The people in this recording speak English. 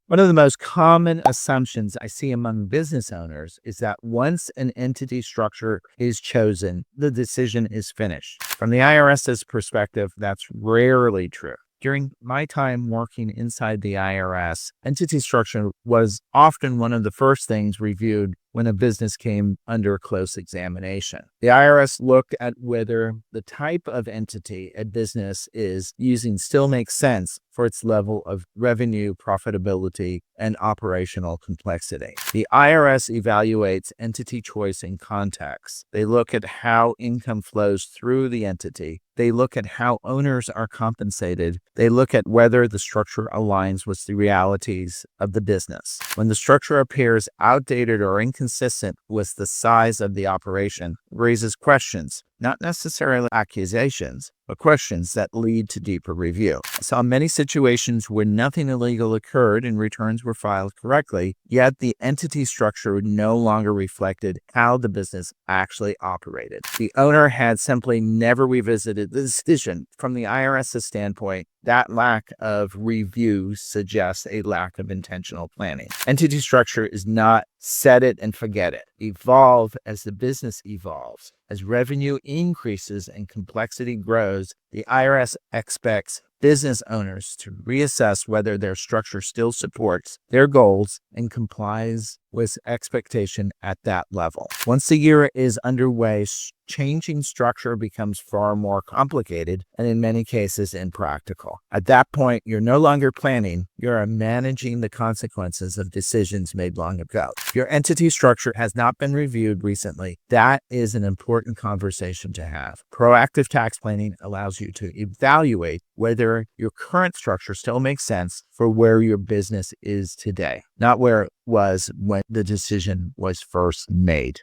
One of the most common assumptions I see among business owners is that once an entity structure is chosen, the decision is finished. From the IRS's perspective, that's rarely true. During my time working inside the IRS, entity structure was often one of the first things reviewed when a business came under close examination. The IRS looked at whether the type of entity a business is using still makes sense for its level of revenue, profitability, and operational complexity. The IRS evaluates entity choice in context. They look at how income flows through the entity. They look at how owners are compensated. They look at whether the structure aligns with the realities of the business. When the structure appears outdated or inconsistent with the size of the operation, it raises questions, not necessarily accusations, but questions that lead to deeper review. I saw many situations where nothing illegal occurred and returns were filed correctly, yet the entity structure no longer reflected how the business actually operated. The owner had simply never revisited the decision. From the IRS's standpoint, that lack of review suggests a lack of intentional planning. Entity structure is not set it and forget it. Evolve as the business evolves. As revenue increases and complexity grows, the IRS expects business owners to reassess whether their structure still supports their goals and complies with expectation at that level. Once the year is underway, changing structure becomes far more complicated and in many cases impractical. At that point, you're no longer planning, you're managing the consequences of decisions made long ago. If your entity structure has not been reviewed recently, that is an important conversation to have. Proactive tax planning allows you to evaluate whether your current structure still makes sense for where your business is today, not where it was when the decision was first made.